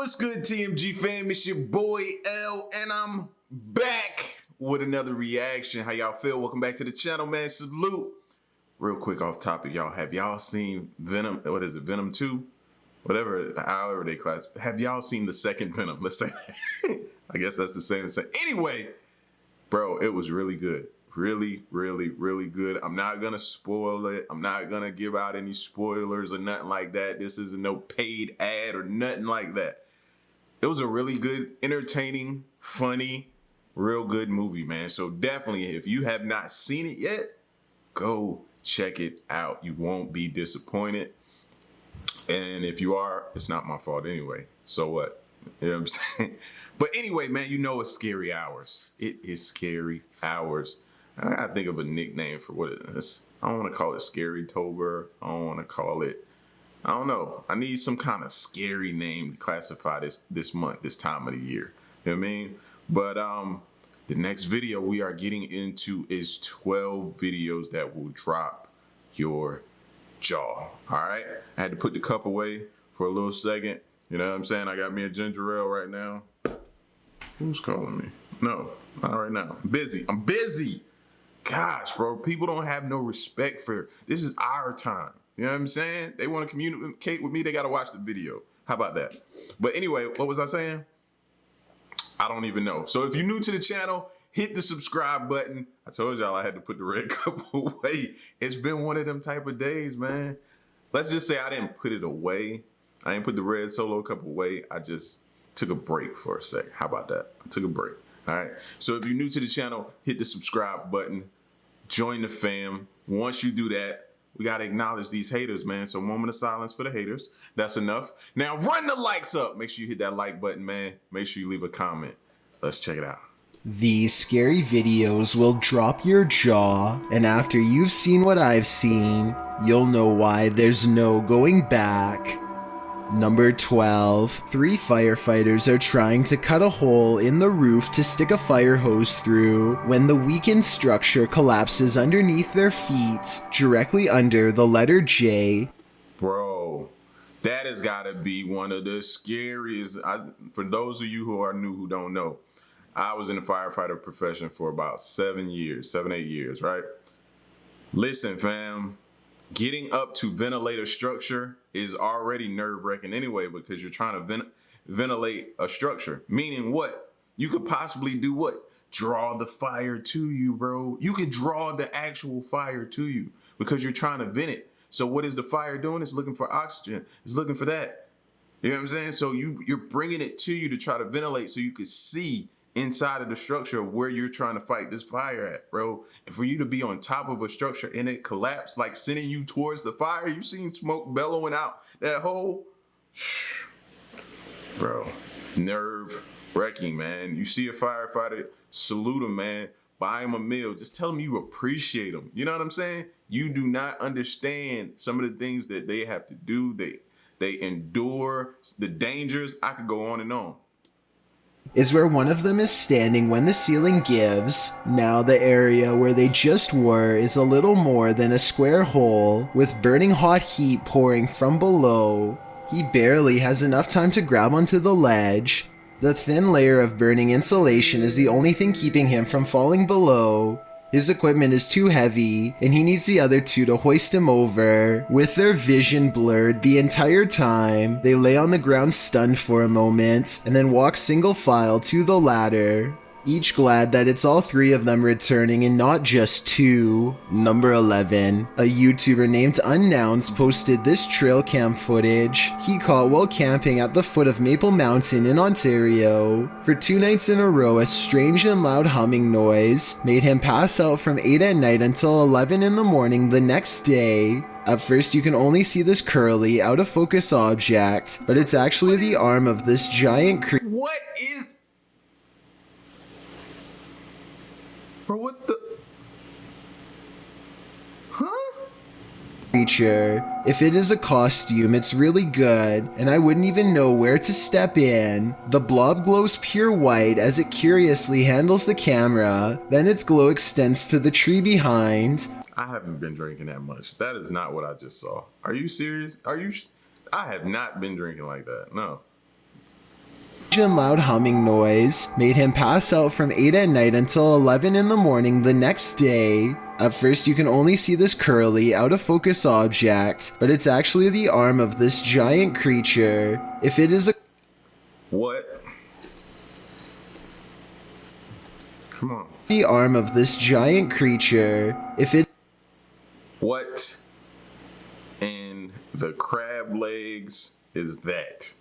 What's good, TMG fam? It's your boy L, and I'm back with another reaction. How y'all feel? Welcome back to the channel, man. Salute. Real quick off topic, y'all. Have y'all seen Venom? What is it? Venom 2? Whatever, however they class. Have y'all seen the second Venom? Let's say. I guess that's the same as saying. Anyway, bro, it was really good. Really, really, really good. I'm not gonna spoil it. I'm not gonna give out any spoilers or nothing like that. This isn't no paid ad or nothing like that. It was a really good, entertaining, funny, real good movie, man. So definitely, if you have not seen it yet, go check it out. You won't be disappointed. And if you are, it's not my fault anyway. So what? You know what I'm saying? But anyway, man, you know it's Scary Hours. It is Scary Hours. I gotta think of a nickname for what it is. I don't want to call it Scary Tober. I don't want to call it, I don't know. I need some kind of scary name to classify this month, this time of the year. You know what I mean? But the next video we are getting into is 12 videos that will drop your jaw. All right? I had to put the cup away for a little second. You know what I'm saying? I got me a ginger ale right now. Who's calling me? No, not right now. I'm busy. I'm busy. Gosh, bro, people don't have no respect for, this is our time. You know what I'm saying? They want to communicate with me, they got to watch the video. How about that? But anyway, what was I saying? I don't even know. So if you're new to the channel, hit the subscribe button. I told y'all I had to put the red cup away. It's been one of them type of days, man. Let's just say I didn't put it away. I didn't put the red solo cup away. I just took a break for a sec. How about that? I took a break. All right. So if you're new to the channel, hit the subscribe button. Join the fam. Once you do that, we got to acknowledge these haters, man. So a moment of silence for the haters. That's enough. Now run the likes up. Make sure you hit that like button, man. Make sure you leave a comment. Let's check it out. These scary videos will drop your jaw, and after you've seen what I've seen, you'll know why there's no going back. Number 12. 3 firefighters are trying to cut a hole in the roof to stick a fire hose through when the weakened structure collapses underneath their feet, directly under the letter J. Bro, that has got to be one of the scariest. For those of you who are new who don't know, I was in the firefighter profession for about 7 years, 8 years, right? Listen, fam. Getting up to ventilator structure is already nerve-wracking anyway because you're trying to ventilate a structure. Meaning what? You could possibly do what? Draw the fire to you, bro. You could draw the actual fire to you because you're trying to vent it. So what is the fire doing? It's looking for oxygen. It's looking for that. You know what I'm saying? So you're bringing it to you to try to ventilate so you could see inside of the structure where you're trying to fight this fire at, bro. And for you to be on top of a structure and it collapse, like sending you towards the fire, you seen smoke bellowing out that hole, bro, nerve wrecking, man. You see a firefighter, salute him, man. Buy him a meal. Just tell him you appreciate him. You know what I'm saying? You do not understand some of the things that they have to do. They endure the dangers. I could go on and on. Is where one of them is standing when the ceiling gives. Now the area where they just were is a little more than a square hole, with burning hot heat pouring from below. He barely has enough time to grab onto the ledge. The thin layer of burning insulation is the only thing keeping him from falling below. His equipment is too heavy, and he needs the other two to hoist him over. With their vision blurred the entire time, they lay on the ground stunned for a moment, and then walk single file to the ladder. Each glad that it's all 3 of them returning and not just 2. Number 11. A YouTuber named Unnouns posted this trail cam footage he caught while camping at the foot of Maple Mountain in Ontario. For 2 nights in a row, a strange and loud humming noise made him pass out from 8 at night until 11 in the morning the next day. At first you can only see this curly, out of focus object, but it's actually the arm of this giant creature. What is... Bro, what the... Huh? If it is a costume, it's really good, and I wouldn't even know where to step in. The blob glows pure white as it curiously handles the camera, then its glow extends to the tree behind. I haven't been drinking that much. That is not what I just saw. Are you serious? I have not been drinking like that, no. and loud humming noise made him pass out from 8 at night until 11 in the morning the next day. At first you can only see this curly, out of focus object, but it's actually the arm of this giant creature. If it is a... What? Come on. The arm of this giant creature. If it... What in the crab legs is that?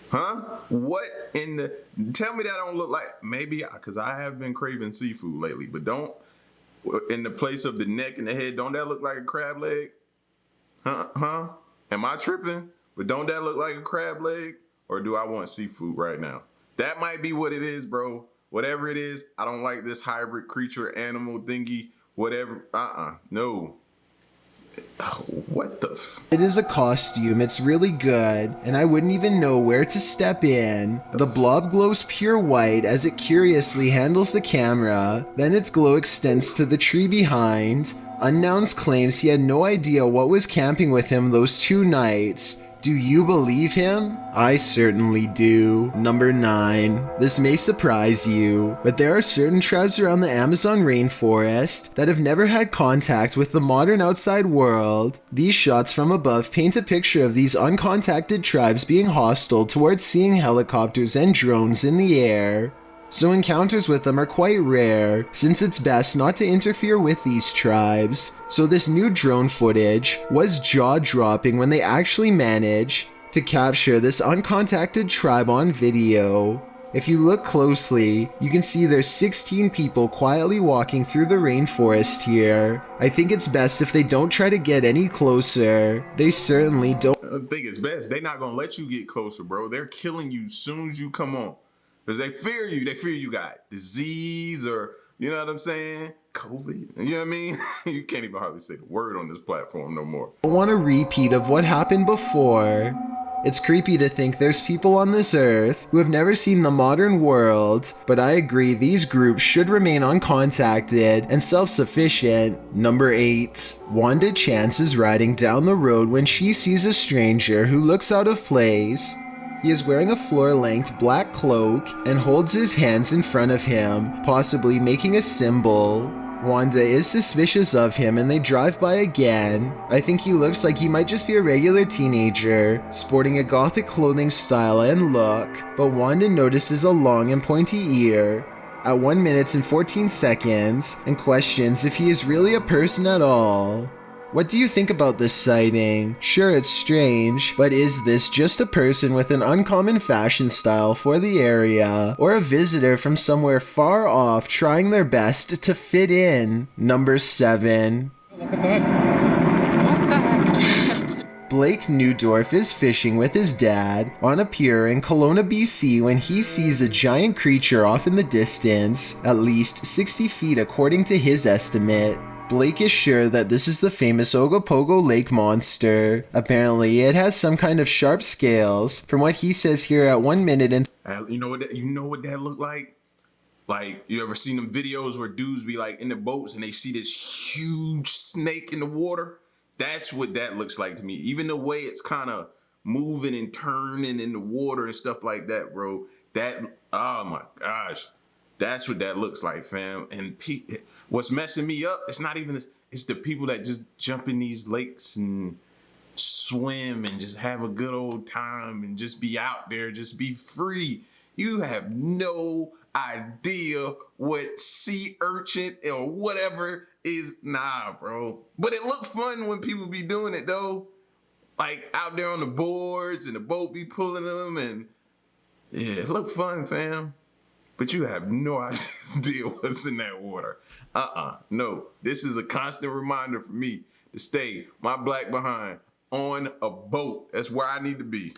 Huh? What in the... Tell me that don't look like... Maybe, because I have been craving seafood lately, but don't... In the place of the neck and the head, don't that look like a crab leg? Huh? Am I tripping? But don't that look like a crab leg? Or do I want seafood right now? That might be what it is, bro. Whatever it is, I don't like this hybrid creature, animal thingy, whatever. No. What the It is a costume, it's really good, and I wouldn't even know where to step in. The blob glows pure white as it curiously handles the camera, then its glow extends to the tree behind. Unnouns claims he had no idea what was camping with him those 2 nights. Do you believe him? I certainly do. Number 9. This may surprise you, but there are certain tribes around the Amazon rainforest that have never had contact with the modern outside world. These shots from above paint a picture of these uncontacted tribes being hostile towards seeing helicopters and drones in the air. So encounters with them are quite rare, since it's best not to interfere with these tribes. So this new drone footage was jaw-dropping when they actually managed to capture this uncontacted tribe on video. If you look closely, you can see there's 16 people quietly walking through the rainforest here. I think it's best if they don't try to get any closer. They certainly don't. I think it's best. They're not gonna let you get closer, bro. They're killing you as soon as you come on. Because they fear you. They fear you got disease or, you know what I'm saying? COVID. You know what I mean? You can't even hardly say the word on this platform no more. I want a repeat of what happened before. It's creepy to think there's people on this earth who have never seen the modern world, but I agree these groups should remain uncontacted and self-sufficient. Number 8. Wanda Chance is riding down the road when she sees a stranger who looks out of place. He is wearing a floor-length black cloak and holds his hands in front of him, possibly making a symbol. Wanda is suspicious of him and they drive by again. I think he looks like he might just be a regular teenager, sporting a gothic clothing style and look, but Wanda notices a long and pointy ear at 1 minute and 14 seconds and questions if he is really a person at all. What do you think about this sighting? Sure, it's strange, but is this just a person with an uncommon fashion style for the area, or a visitor from somewhere far off trying their best to fit in? Number 7. Look at that. What the heck? Blake Newdorf is fishing with his dad on a pier in Kelowna, BC when he sees a giant creature off in the distance, at least 60 feet according to his estimate. Blake is sure that this is the famous Ogopogo Lake monster. Apparently, it has some kind of sharp scales, from what he says here at 1 minute and... You know what that look like? Like, you ever seen them videos where dudes be like in the boats and they see this huge snake in the water? That's what that looks like to me. Even the way it's kind of moving and turning in the water and stuff like that, bro. That, oh my gosh. That's what that looks like, fam. And what's messing me up, it's not even this, it's the people that just jump in these lakes and swim and just have a good old time and just be out there, just be free. You have no idea what sea urchin or whatever is. Nah, bro. But it look fun when people be doing it, though. Like out there on the boards and the boat be pulling them, and yeah, it look fun, fam. But you have no idea what's in that water. No. This is a constant reminder for me to stay my black behind on a boat. That's where I need to be.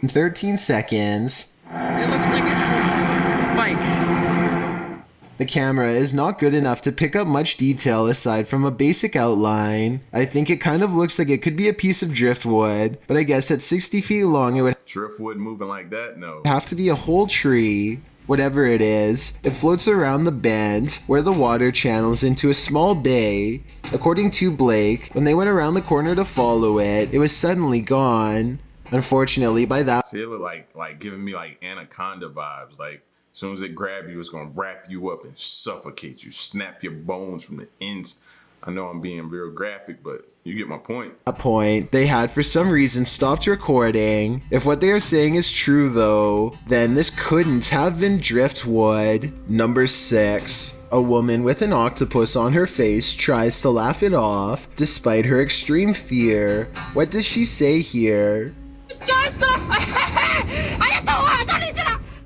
In 13 seconds. It looks like it has spikes. The camera is not good enough to pick up much detail aside from a basic outline. I think it kind of looks like it could be a piece of driftwood, but I guess at 60 feet long it would Driftwood moving like that? No. have to be a whole tree. Whatever it is, it floats around the bend where the water channels into a small bay. According to Blake, when they went around the corner to follow it, it was suddenly gone. Unfortunately, by that See, it look like giving me like anaconda vibes. Like as soon as it grab you, it's gonna wrap you up and suffocate you, snap your bones from the ends. I know I'm being real graphic, but you get my point. point, they had for some reason stopped recording. If what they are saying is true though, then this couldn't have been driftwood. Number 6. A woman with an octopus on her face tries to laugh it off despite her extreme fear. What does she say here?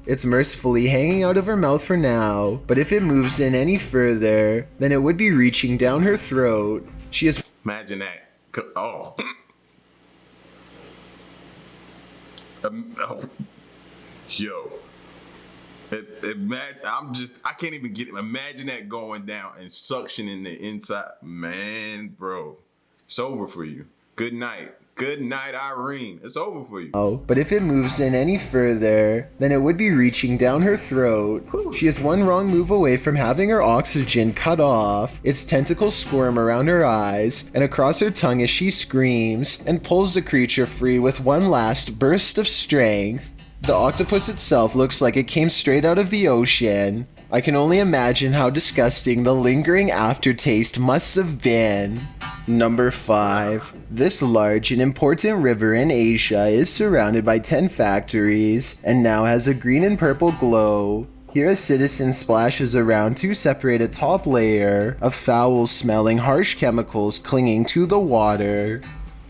It's mercifully hanging out of her mouth for now, but if it moves in any further, then it would be reaching down her throat. She is— Imagine that. Oh. Oh. Yo. I can't even get it. Imagine that going down and suctioning the inside. Man, bro. It's over for you. Good night. Good night, Irene. It's over for you. Oh, but if it moves in any further, then it would be reaching down her throat. She is one wrong move away from having her oxygen cut off. Its tentacles squirm around her eyes and across her tongue as she screams and pulls the creature free with one last burst of strength. The octopus itself looks like it came straight out of the ocean. I can only imagine how disgusting the lingering aftertaste must have been. Number 5. This large and important river in Asia is surrounded by 10 factories and now has a green and purple glow. Here a citizen splashes around to separate a top layer of foul-smelling harsh chemicals clinging to the water.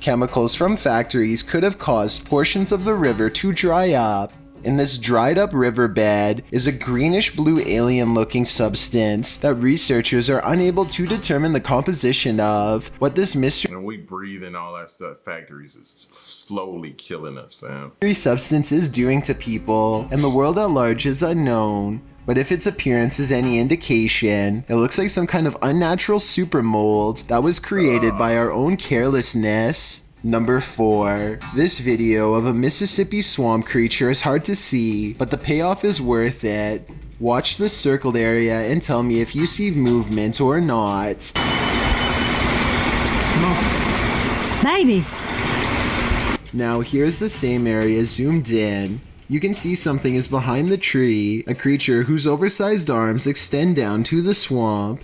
Chemicals from factories could have caused portions of the river to dry up. In this dried up riverbed is a greenish blue alien looking substance that researchers are unable to determine the composition of. What this mystery And we breathe in all that stuff. Factories is slowly killing us, fam. substance is doing to people and the world at large is unknown. But if its appearance is any indication, it looks like some kind of unnatural super mold that was created by our own carelessness. Number 4. This video of a Mississippi swamp creature is hard to see, but the payoff is worth it. Watch the circled area and tell me if you see movement or not. Baby. Now here's the same area zoomed in. You can see something is behind the tree, a creature whose oversized arms extend down to the swamp.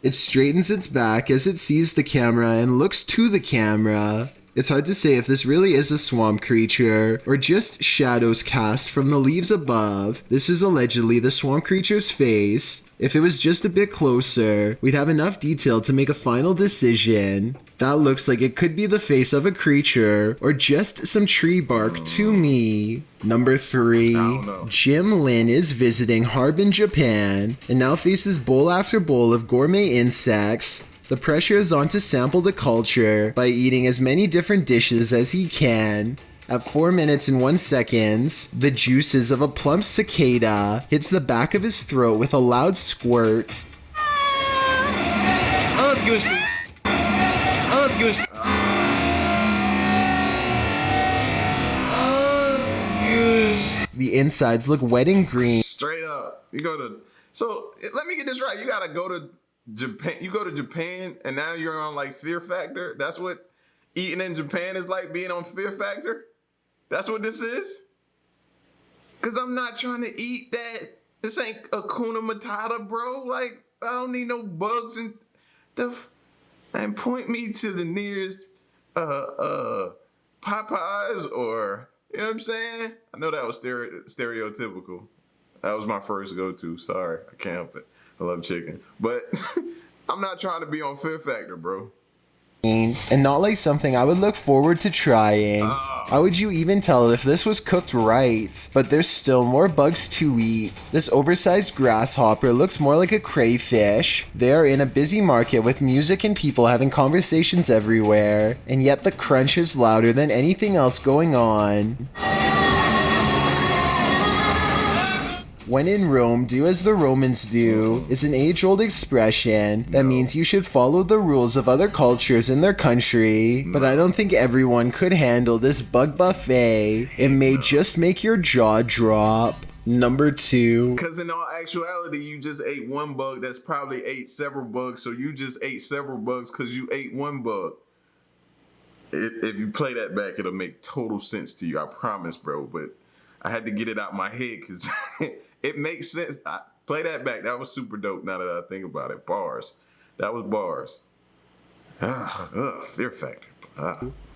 It straightens its back as it sees the camera and looks to the camera. It's hard to say if this really is a swamp creature or just shadows cast from the leaves above. This is allegedly the swamp creature's face. If it was just a bit closer, we'd have enough detail to make a final decision. That looks like it could be the face of a creature or just some tree bark to me. Number 3. Jim Lin is visiting Harbin, Japan, and now faces bowl after bowl of gourmet insects. The pressure is on to sample the culture by eating as many different dishes as he can. At 4 minutes and 1 second, the juices of a plump cicada hits the back of his throat with a loud squirt. Oh, it's gushy. Oh, it's gushy. The insides look wet and green. Straight up. So let me get this right. You gotta go to Japan. You go to Japan and now you're on like Fear Factor. That's what eating in Japan is like, being on Fear Factor. That's what this is. Cause I'm not trying to eat that. This ain't Hakuna Matata, bro. Like, I don't need no bugs and stuff. And point me to the nearest Popeyes, or, you know what I'm saying? I know that was stereotypical. That was my first go-to. Sorry, I can't help it. I love chicken. But I'm not trying to be on Fear Factor, bro. And not like something I would look forward to trying. How would you even tell if this was cooked right? But there's still more bugs to eat. This oversized grasshopper looks more like a crayfish. They are in a busy market with music and people having conversations everywhere, and yet the crunch is louder than anything else going on. When in Rome, do as the Romans do is an age-old expression that means you should follow the rules of other cultures in their country, but I don't think everyone could handle this bug buffet. It may just make your jaw drop. Number 2. Because in all actuality, you just ate one bug that's probably ate several bugs, so you just ate several bugs because you ate one bug. If you play that back, it'll make total sense to you. I promise, bro. But I had to get it out my head because it makes sense. Play that back. That was super dope. Now that I think about it, bars. That was bars. Fear Factor.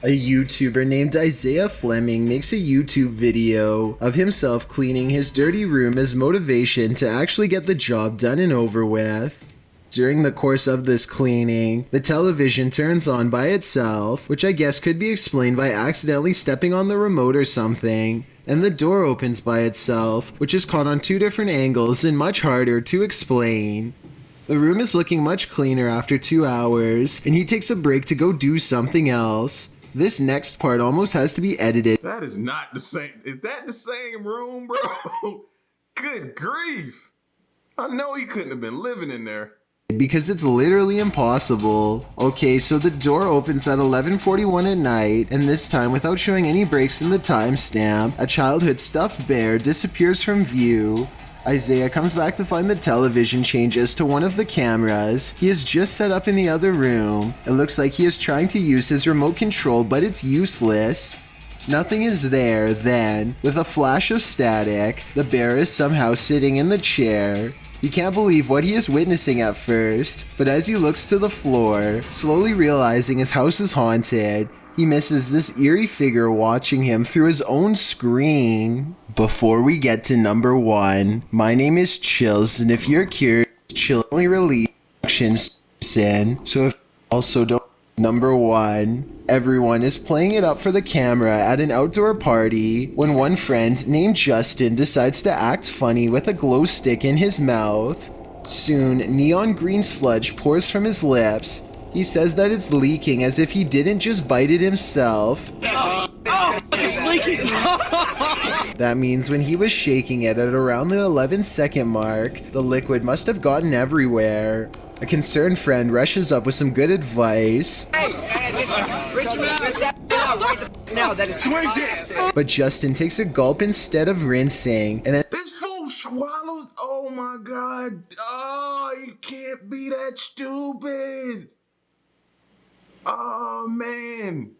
A YouTuber named Isaiah Fleming makes a YouTube video of himself cleaning his dirty room as motivation to actually get the job done and over with. During the course of this cleaning, the television turns on by itself, which I guess could be explained by accidentally stepping on the remote or something, and the door opens by itself, which is caught on 2 different angles and much harder to explain. The room is looking much cleaner after 2 hours, and he takes a break to go do something else. This next part almost has to be edited. That is not the same. Is that the same room, bro? Good grief. I know he couldn't have been living in there. Because it's literally impossible. Okay, so the door opens at 11:41 at night, and this time, without showing any breaks in the timestamp, a childhood stuffed bear disappears from view. Isaiah comes back to find the television changes to one of the cameras he has just set up in the other room. It looks like he is trying to use his remote control, but it's useless. Nothing is there. Then, with a flash of static, the bear is somehow sitting in the chair. He can't believe what he is witnessing at first, but as he looks to the floor, slowly realizing his house is haunted, he misses this eerie figure watching him through his own screen. Before we get to number 1, my name is Chills, and if you're curious, Chill only release actions in, so if also don't. Number 1, everyone is playing it up for the camera at an outdoor party when one friend named Justin decides to act funny with a glow stick in his mouth. Soon, neon green sludge pours from his lips. He says that it's leaking as if he didn't just bite it himself. It's leaking! That means when he was shaking it at around the 11-second mark, the liquid must have gotten everywhere. A concerned friend rushes up with some good advice. But Justin takes a gulp instead of rinsing, and This fool swallows. Oh my God. Oh, you can't be that stupid. Oh man.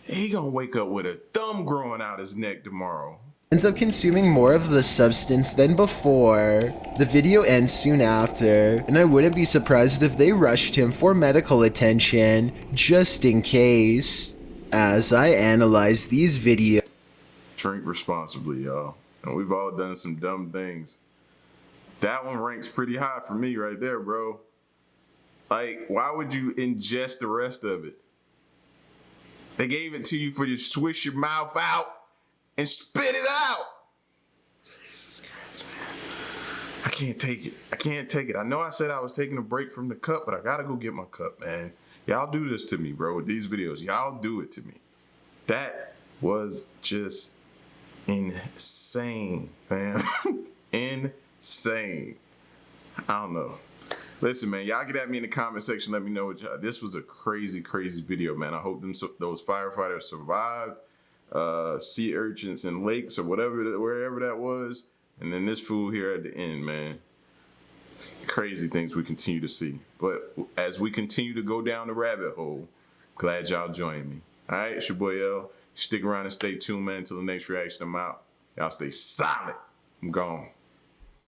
He gonna wake up with a thumb growing out his neck tomorrow. ends up consuming more of the substance than before. The video ends soon after, and I wouldn't be surprised if they rushed him for medical attention, just in case. As I analyze these videos, Drink responsibly, y'all. And we've all done some dumb things. That one ranks pretty high for me right there, bro. Like, why would you ingest the rest of it? They gave it to you for you to swish your mouth out and spit it out. Jesus Christ, man. I can't take it. I can't take it. I know I said I was taking a break from the cup, but I gotta go get my cup, man. Y'all do this to me, bro, with these videos. Y'all do it to me. That was just insane, man. Insane. I don't know. Listen, man, y'all get at me in the comment section. Let me know what y'all. This was a crazy, crazy video, man. I hope those firefighters survived. Sea urchins and lakes or whatever, wherever that was. And then this fool here at the end, man. Crazy things we continue to see. But as we continue to go down the rabbit hole, glad y'all joined me. All right, it's your boy L. Stick around and stay tuned, man, until the next reaction. I'm out. Y'all stay solid. I'm gone.